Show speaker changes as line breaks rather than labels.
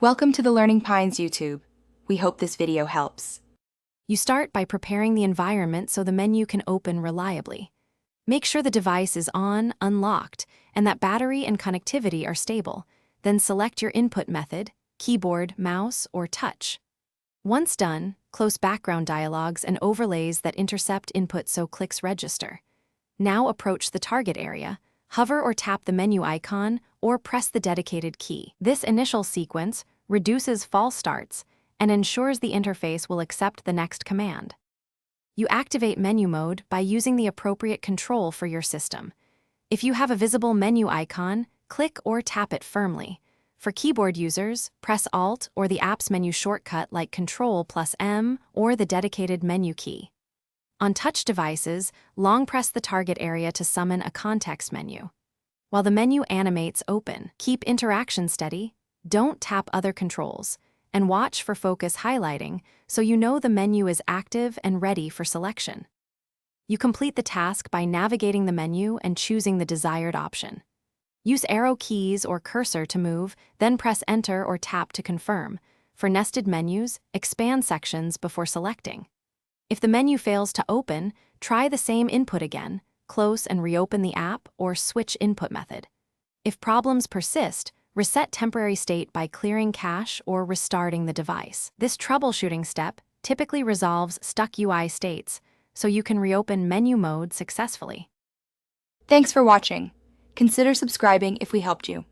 Welcome to the Learning Pines YouTube. We hope this video helps.
You start by preparing the environment so the menu can open reliably. Make sure the device is on, unlocked, and that battery and connectivity are stable. Then select your input method, keyboard, mouse, or touch. Once done, close background dialogues and overlays that intercept input so clicks register. Now approach the target area, hover or tap the menu icon, or press the dedicated key. This initial sequence reduces false starts and ensures the interface will accept the next command. You activate menu mode by using the appropriate control for your system. If you have a visible menu icon, click or tap it firmly. For keyboard users, press Alt or the app's menu shortcut like Ctrl+M or the dedicated menu key. On touch devices, long press the target area to summon a context menu. While the menu animates open, keep interaction steady, don't tap other controls, and watch for focus highlighting so you know the menu is active and ready for selection. You complete the task by navigating the menu and choosing the desired option. Use arrow keys or cursor to move, then press Enter or tap to confirm. For nested menus, expand sections before selecting. If the menu fails to open, try the same input again, close and reopen the app, or switch input method. If problems persist, reset temporary state by clearing cache or restarting the device. This troubleshooting step typically resolves stuck UI states, so you can reopen menu mode successfully.
Thanks for watching. Consider subscribing if we helped you.